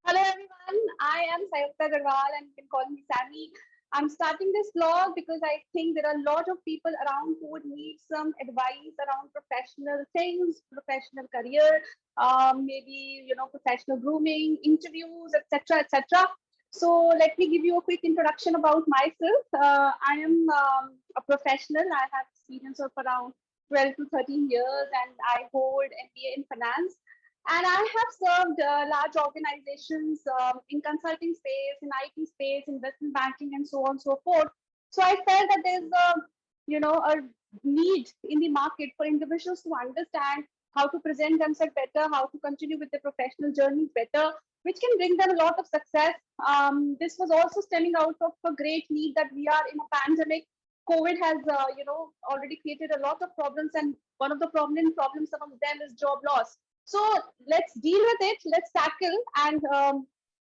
Hello everyone, I am Sayukta Agarwal and you can call me Samy. I'm starting this vlog because I think there are a lot of people around who would need some advice around professional things, professional career, maybe professional grooming, interviews, etc., etc. So let me give you a quick introduction about myself. I am a professional. I have experience of around 12 to 13 years and I hold MBA in finance, and I have served large organizations in consulting space, in IT space, investment banking, and so on and so forth. So I felt that there's a need in the market for individuals to understand how to present themselves better, how to continue with their professional journeys better, which can bring them a lot of success. This was also stemming out of a great need that we are in a pandemic. COVID has, already created a lot of problems, and one of the prominent problems among them is job loss. So let's deal with it, let's tackle, and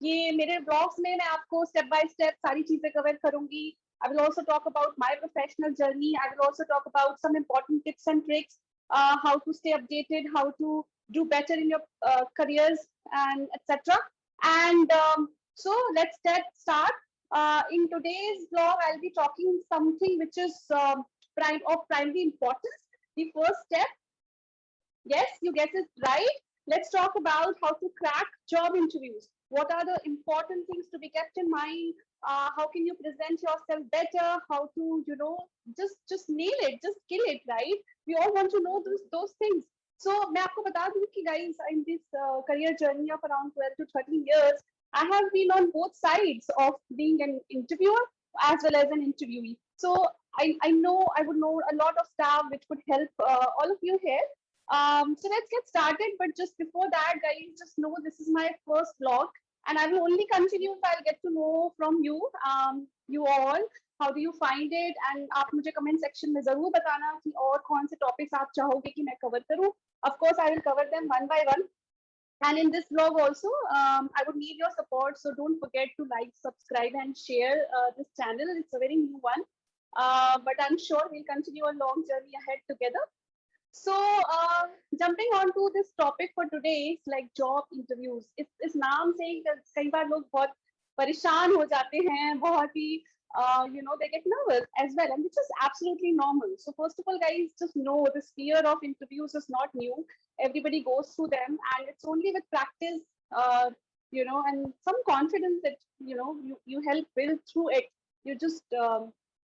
ये मेरे blogs में मैं आपको step by step सारी चीजें cover करूंगी. I will also talk about my professional journey. I will also talk about some important tips and tricks, how to stay updated, how to do better in your careers, and etc. And so let's start. In today's vlog, I'll be talking something which is of primary importance. The first step. Yes, you get it right. Let's talk about how to crack job interviews. What are the important things to be kept in mind? How can you present yourself better? How to, just nail it, just kill it, right? We all want to know those things. So, मैं आपको बता दूं कि guys, in this career journey of around 12 to 13 years, I have been on both sides of being an interviewer as well as an interviewee. So I know I would know a lot of stuff which would help all of you here. So let's get started. But just before that, guys, just know this is my first vlog, and I will only continue if I'll get to know from you, you all. How do you find it? And आप मुझे comment section में जरूर बताना कि और कौन से topics आप चाहोगे कि मैं cover करूँ. Of course, I will cover them one by one. And in this vlog also, I would need your support. So don't forget to like, subscribe, and share this channel. It's a very new one. But I'm sure we'll continue a long journey ahead together. So jumping on to this topic for today, it's like job interviews. इस नाम से ही कई बार लोग बहुत परेशान हो जाते हैं, बहुत ही they get nervous as well, and which is absolutely normal. So first of all, guys, just know this fear of interviews is not new. Everybody goes through them, and it's only with practice, and some confidence that you help build through it. You just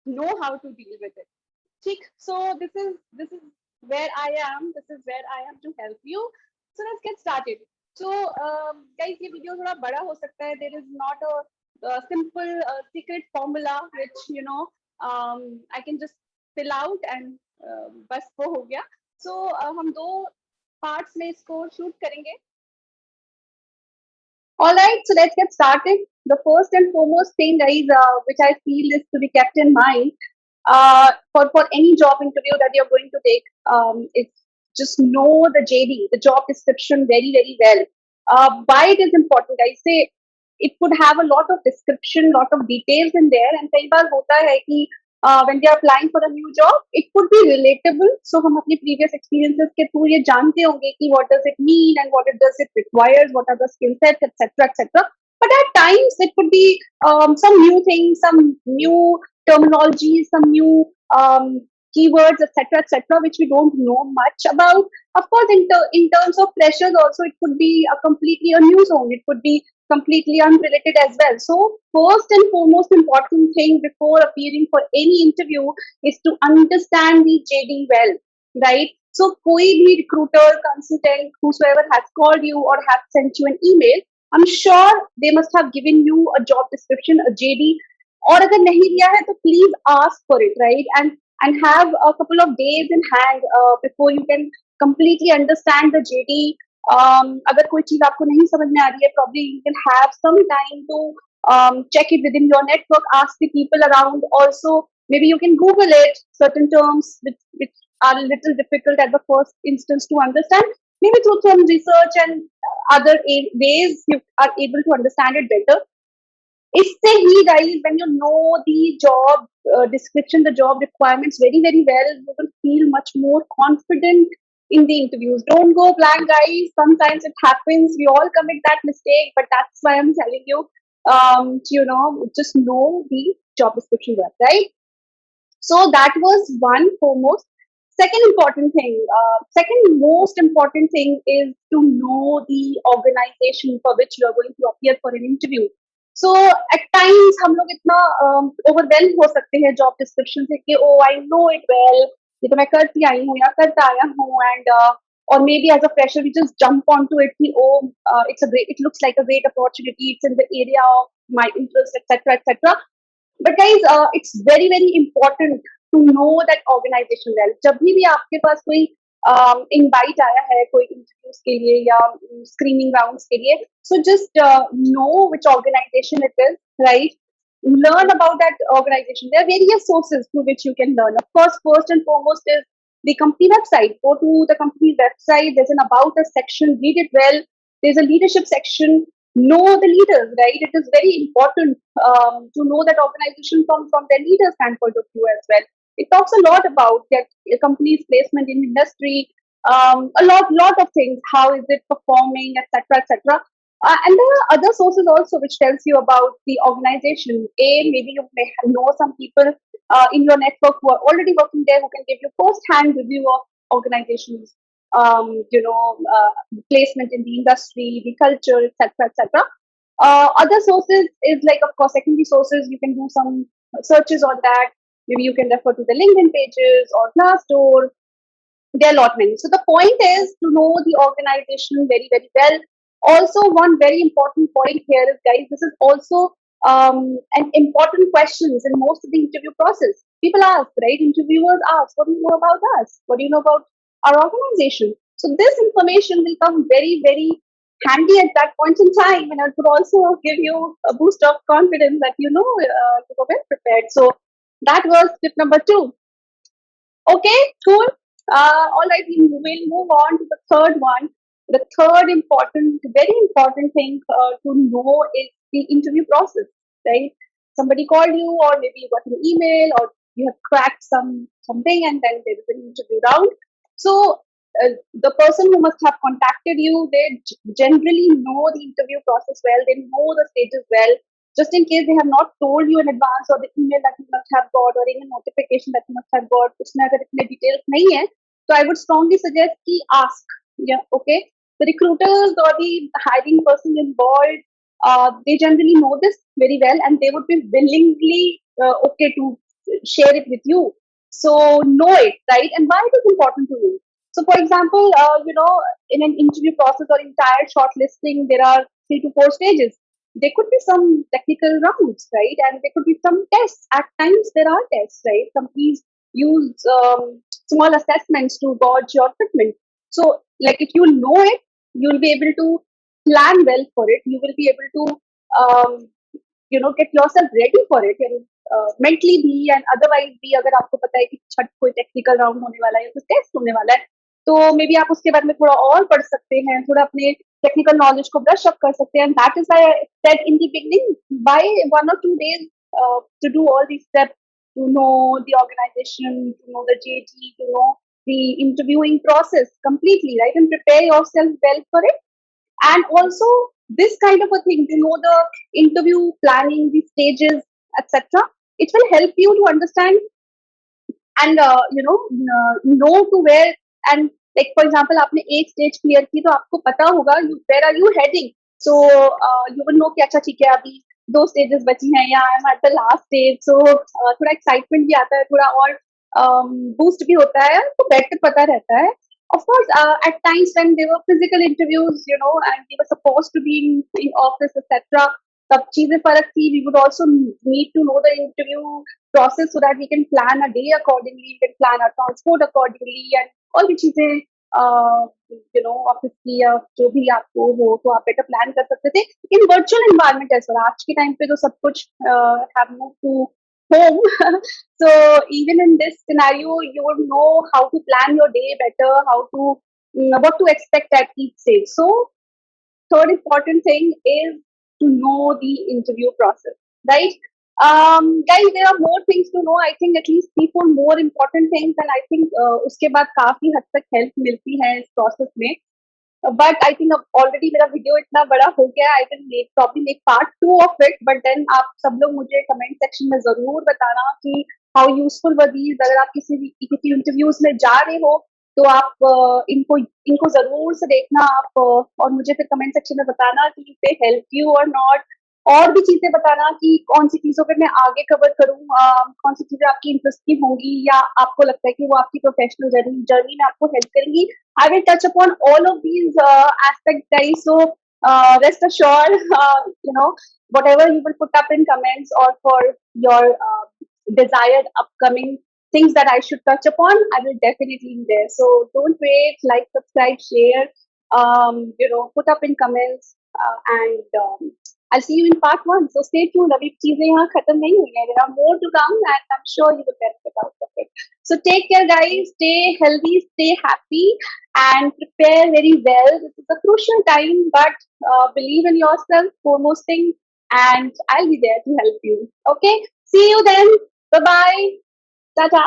know how to deal with it. ठीक. So this is where I am. This is where I am to help you. So let's get started. So guys, ये video थोड़ा बड़ा हो सकता है. There is not a simple secret formula which I can just fill out and बस वो हो गया. So हम दो parts में इसको shoot करेंगे. All right, so let's get started. The first and foremost thing, guys, which I feel is to be kept in mind for any job interview that you're going to take, is just know the JD, the job description, very, very well. Why it is important, guys? Say it could have a lot of description, lot of details in there, and कई बार होता है कि when they are applying for a new job, it could be relatable. So हम अपने previous experiences के through ये जानते होंगे कि what does it mean and what it does it requires, what are the skill sets, etc., etc. But at times it could be some new things, some new terminology, some new keywords, etc., etc., which we don't know much about. Of course, in terms of freshers, also it could be a completely a new zone. It could be completely unrelated as well. So, first and foremost important thing before appearing for any interview is to understand the JD well, right? So, कोई भी recruiter, consultant, whosoever has called you or have sent you an email, I'm sure they must have given you a job description, a JD. और अगर नहीं दिया है तो please ask for it, right? And have a couple of days in hand before you can completely understand the JD. अगर कोई चीज आपको नहीं समझ में आ रही है, probably you can have some time to check it within your network, ask the people around. Also, maybe you can Google it, certain terms which are a little difficult at the first instance to understand. Maybe through some research and other ways you are able to understand it better. इससे ही guys, when you know the job description, the job requirements very, very well, you will feel much more confident in the interviews. Don't go blank, guys. Sometimes it happens. We all commit that mistake, but that's why I'm telling you, just know the job description well, right? So that was one foremost. Second important thing, second most important thing is to know the organization for which you are going to appear for an interview. So at times हम लोग इतना overwhelmed हो सकते हैं job description से कि oh I know it well, ये तो मैं करती आई हूँ या करता आया हूँ, and or maybe as a fresher we just jump onto it कि oh it looks like a great opportunity, it's in the area of my interest, etc etc. But guys it's very very important to know that organization well. जब भी आपके पास कोई invite आया है कोई interviews के लिए या स्क्रीनिंग राउंड्स के लिए, so just know which organization it is, right? Learn about that organization. There are various sources through which you can learn. Of course, first and foremost is the company website. Go to the company website. There's an about us section. Read it well. There's a leadership section. Know the leaders, right? It is very important to know that organization from their leader standpoint of view as well. It talks a lot about their company's placement in industry, a lot of things. How is it performing, etc., etc. And there are other sources also which tells you about the organization. Maybe you may know some people in your network who are already working there who can give you first-hand review of organizations, placement in the industry, the culture, etc., etc. Other sources is like, of course, secondary sources. You can do some searches on that. Maybe you can refer to the LinkedIn pages or Glassdoor. There are a lot many. So the point is to know the organization very, very well. Also, one very important point here is, guys, this is also an important questions in most of the interview process. People ask, right? Interviewers ask, what do you know about us? What do you know about our organization? So this information will come very, very handy at that point in time, and it could also give you a boost of confidence that you were well prepared. So that was tip number two. Okay, cool. All right, we will move on to the third one. The third important, very important thing to know is the interview process, right? Somebody called you, or maybe you got an email, or you have cracked something, and then there is an interview round. So the person who must have contacted you, they generally know the interview process well. They know the stages well. Just in case they have not told you in advance, or the email that you must have got, or even notification that you must have got, उसमें अगर इतने details नहीं है, so I would strongly suggest कि ask. Yeah, okay. The recruiters or the hiring person involved, they generally know this very well, and they would be willingly okay to share it with you. So know it, right? And why it is important to know. So, for example, in an interview process or entire shortlisting, there are 3 to 4 stages. There could be some technical rounds, right? And there could be some tests. At times, there are tests, right? Companies use small assessments to gauge your fitment. So, like, if you know it, you'll be able to plan well for it. You will be able to, get yourself ready for it. And mentally भी and otherwise भी, अगर आपको पता है कि छठ कोई technical round होने वाला है या कुछ टेस्ट होने वाला है, तो मे बी आप उसके बारे में थोड़ा और पढ़ सकते हैं, थोड़ा अपने technical knowledge को brush up कर सकते हैं. And that is why I said in the beginning, by 1 or 2 days to do all these steps, to know the organization, to know the JD, to know the interviewing process completely, right? And prepare yourself well for it. And also this kind of a thing, to know the interview planning, the stages, etc. It will help you to understand and know to where, and like for example आपने एक stage clear की तो आपको पता होगा where are you heading. So you will know कि अच्छा ठीक है अभी 2 stages बची हैं या I'm at the last stage. So थोड़ा excitement भी आता है, थोड़ा और boost भी होता है, तो बैठ कर पता रहता है. Of course, at times when there were physical interviews, and we were supposed to be in office, etc. तब चीजें फर्क थी. We would also need to know the interview process so that we can plan a day accordingly, we can plan our transport accordingly, and all भी चीजें office की या जो भी आपको हो तो आप बेटर प्लान कर सकते थे. इन वर्चुअल एनवायरनमेंट एज वेल, आज के टाइम पे तो सब कुछ have moved to home. So even in this scenario, you would know how to plan your day better, how to what to expect at each stage. So third important thing is to know the interview process, right? Guys, there are more things to know. I think at least 3 4 more important things, and I think उसके बाद काफी हद तक help मिलती है इस process में. But I think अब ऑलरेडी मेरा वीडियो इतना बड़ा हो गया. I can make probably make part 2 of it, but then आप सब लोग मुझे कमेंट सेक्शन में जरूर बताना कि हाउ यूजफुल वर दीज. अगर आप किसी इंटरव्यूज में जा रहे हो तो आप इनको इनको जरूर से देखना आप, और मुझे फिर कमेंट सेक्शन में बताना कि दे हेल्प यू और नॉट. और भी चीजें बताना कि कौन सी चीजों पे मैं आगे कवर करूँ, कौन सी चीजें आपकी इंटरेस्टिंग होंगी या आपको लगता है कि वो आपकी प्रोफेशनल जर्नी जर्नी में आपको हेल्प करेंगी. I will touch upon all of these aspects, guys. So rest assured, whatever you will put up in comments or for your desired upcoming things that I should touch upon, I will definitely be there. So don't wait, like, subscribe, share, put up in comments, and I'll see you in part 1. So stay tuned. अभी चीजें यहाँ खत्म नहीं हुई हैं. There are more to come, and I'm sure you will benefit out of it. So take care, guys. Stay healthy, stay happy, and prepare very well. This is a crucial time, but believe in yourself, foremost thing, and I'll be there to help you. Okay? See you then. Bye bye. Tata.